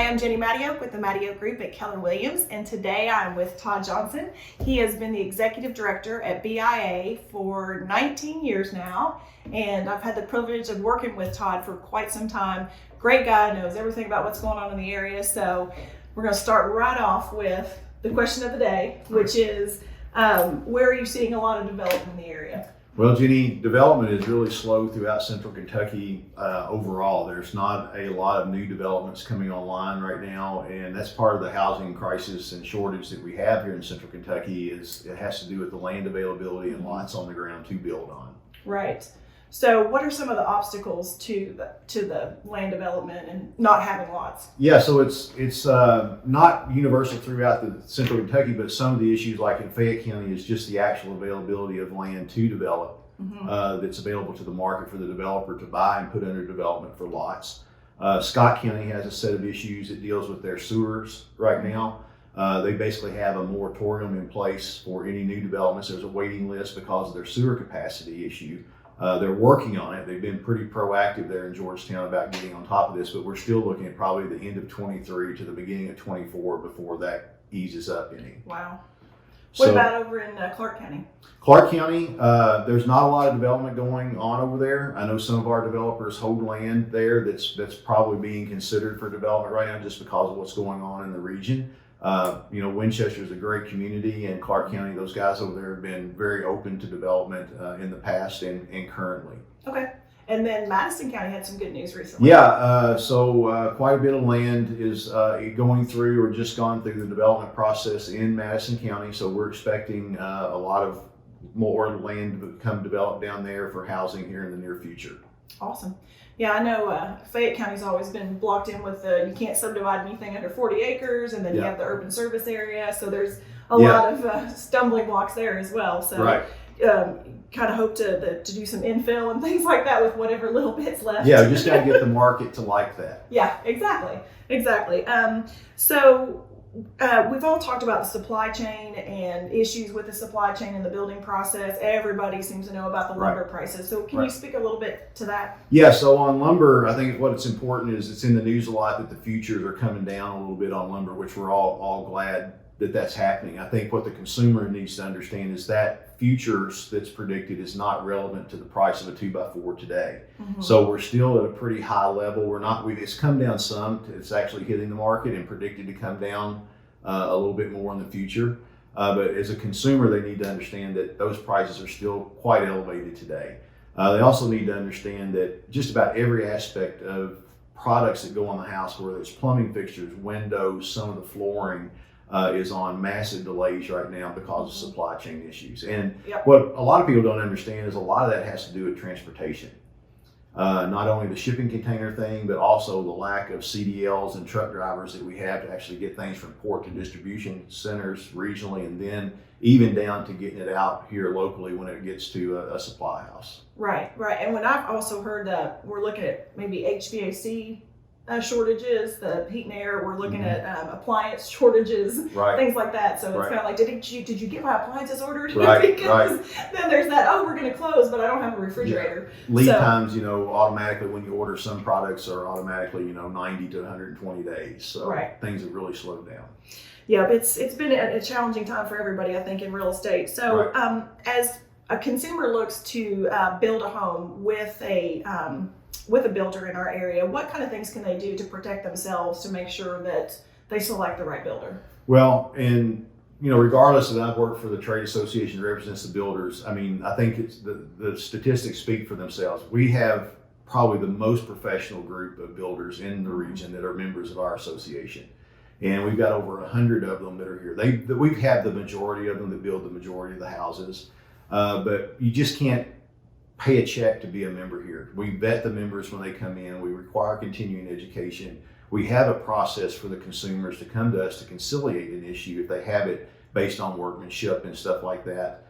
am Jenny Mateyoke with the Mateyoke Group at Keller Williams, and today I'm with Todd Johnson. He has been the Executive Director at BIA for 19 years now, and I've had the privilege of working with Todd for quite some time. Great guy, knows everything about what's going on in the area, so we're going to start right off with the question of the day, which is, where are you seeing a lot of development in the area? Well, Jenny, development is really slow throughout central Kentucky overall. There's not a lot of new developments coming online right now, and that's part of the housing crisis and shortage that we have here in central Kentucky. It has to do with the land availability and lots on the ground to build on. Right. So what are some of the obstacles to the land development and not having lots? Yeah, so it's not universal throughout the central Kentucky, but some of the issues like in Fayette County is just the actual availability of land to develop that's available to the market for the developer to buy and put under development for lots. Scott County has a set of issues that deals with their sewers right now. They basically have a moratorium in place for any new developments. There's a waiting list because of their sewer capacity issue. They're working on it. They've been pretty proactive there in Georgetown about getting on top of this, but we're still looking at probably the end of 23 to the beginning of 24 before that eases up any. Wow. What about over in Clark County? Clark County, there's not a lot of development going on over there. I know some of our developers hold land there that's probably being considered for development right now just because of what's going on in the region. Winchester is a great community, and Clark County, those guys over there have been very open to development in the past and currently. Okay. And then Madison County had some good news recently. Yeah, so quite a bit of land is going through or just gone through the development process in Madison County. So we're expecting a lot of more land to become developed down there for housing here in the near future. Awesome. Yeah, I know Fayette County's always been blocked in with you can't subdivide anything under 40 acres, and then you have the urban service area. So there's a lot of stumbling blocks there as well. So kind of hope to do some infill and things like that with whatever little bits left. Yeah, we just got to get the market to like that. Yeah, exactly. So we've all talked about the supply chain and issues with the supply chain and the building process. Everybody seems to know about the lumber prices. So can you speak a little bit to that? Yeah, so on lumber, I think what's important is it's in the news a lot that the futures are coming down a little bit on lumber, which we're all glad that that's happening. I think what the consumer needs to understand is that futures that's predicted is not relevant to the price of a 2x4 today. So we're still at a pretty high level. It's come down some. It's actually hitting the market and predicted to come down a little bit more in the future. But as a consumer, they need to understand that those prices are still quite elevated today. They also need to understand that just about every aspect of products that go on the house, whether it's plumbing fixtures, windows, some of the flooring, is on massive delays right now because of supply chain issues. And what a lot of people don't understand is a lot of that has to do with transportation. Not only the shipping container thing, but also the lack of CDLs and truck drivers that we have to actually get things from port to distribution centers regionally, and then even down to getting it out here locally when it gets to a supply house. Right. And when I've also heard that we're looking at maybe HVAC shortages, the heat and air, we're looking at appliance shortages, things like that. So it's kind of like, did you get my appliances ordered? Because then there's that, we're going to close, but I don't have a refrigerator. Lead times, automatically when you order some products are automatically, 90 to 120 days. So things have really slowed down. Yeah, it's been a challenging time for everybody, I think, in real estate. So as a consumer looks to build a home with a builder in our area, what kind of things can they do to protect themselves to make sure that they select the right builder? Well, and regardless of that, I've worked for the trade association that represents the builders. I mean, I think it's the statistics speak for themselves. We have probably the most professional group of builders in the region that are members of our association. And we've got over 100 of them that are here. We've had the majority of them that build the majority of the houses, but you just can't pay a check to be a member here. We vet the members when they come in. We require continuing education. We have a process for the consumers to come to us to conciliate an issue if they have it based on workmanship and stuff like that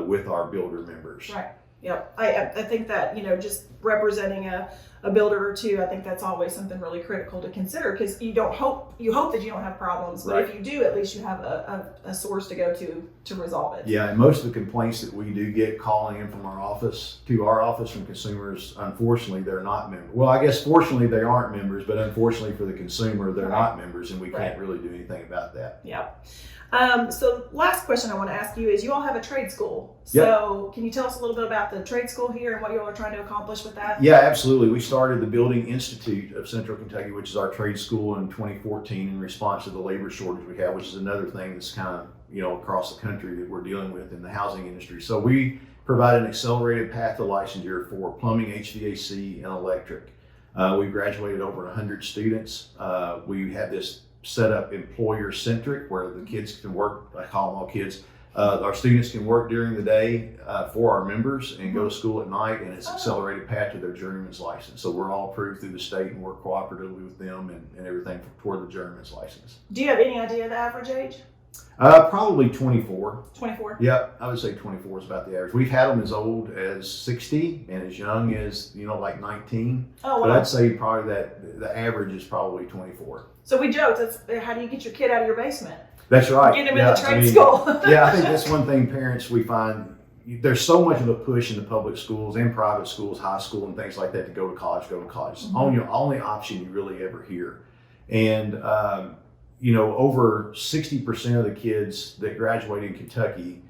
with our builder members. Right. Yep. I think that, just representing a a builder or two, I think that's always something really critical to consider, because you hope that you don't have problems, but Right. if you do, at least you have a source to go to resolve it. Yeah, and most of the complaints that we do get calling in from our office from consumers, unfortunately, they're not members. Well, I guess fortunately they aren't members, but unfortunately for the consumer, they're not members, and we can't really do anything about that. Yeah. So last question I want to ask you is, you all have a trade school. So can you tell us a little bit about the trade school here and what you all are trying to accomplish with that? Yeah, absolutely. We started the Building Institute of Central Kentucky, which is our trade school, in 2014 in response to the labor shortage we have, which is another thing that's kind of, across the country that we're dealing with in the housing industry. So we provide an accelerated path to licensure for plumbing, HVAC, and electric. We graduated over 100 students. We have this set up employer-centric, where the kids can work. I call them all kids. Our students can work during the day for our members and go to school at night, and it's accelerated path to their journeyman's license. So we're all approved through the state and work cooperatively with them and everything toward the journeyman's license. Do you have any idea of the average age? Probably 24. 24? Yeah, I would say 24 is about the average. We've had them as old as 60 and as young as, like 19. Oh, wow. But I'd say probably that the average is probably 24. So we joked, how do you get your kid out of your basement? That's right. Get him in the trade school. Yeah, I think that's one thing parents, we find there's so much of a push in the public schools and private schools, high school and things like that, to go to college. It's the only option you really ever hear. And, over 60% of the kids that graduate in Kentucky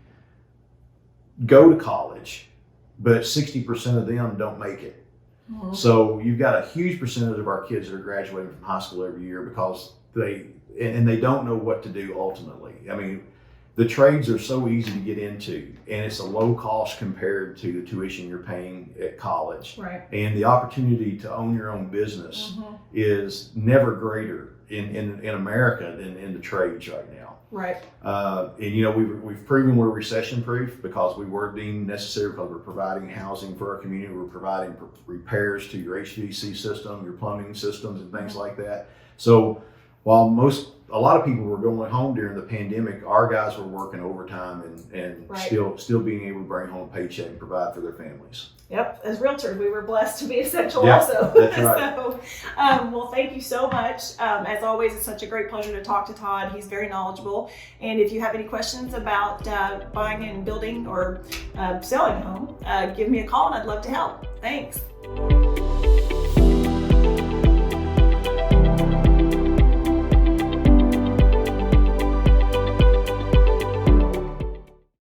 go to college, but 60% of them don't make it. Mm-hmm. So you've got a huge percentage of our kids that are graduating from high school every year because they don't know what to do ultimately. I mean, the trades are so easy to get into, and it's a low cost compared to the tuition you're paying at college. Right. And the opportunity to own your own business is never greater in America than in the trades right now. Right. And we've proven we're recession proof because we were deemed necessary, because we're providing housing for our community. We're providing repairs to your HVAC system, your plumbing systems, and things like that. So while a lot of people were going home during the pandemic, our guys were working overtime and still being able to bring home a paycheck and provide for their families. Yep, as realtors, we were blessed to be essential Yeah, also. That's right. So, well, thank you so much. As always, it's such a great pleasure to talk to Todd. He's very knowledgeable. And if you have any questions about buying and building or selling a home, give me a call and I'd love to help. Thanks.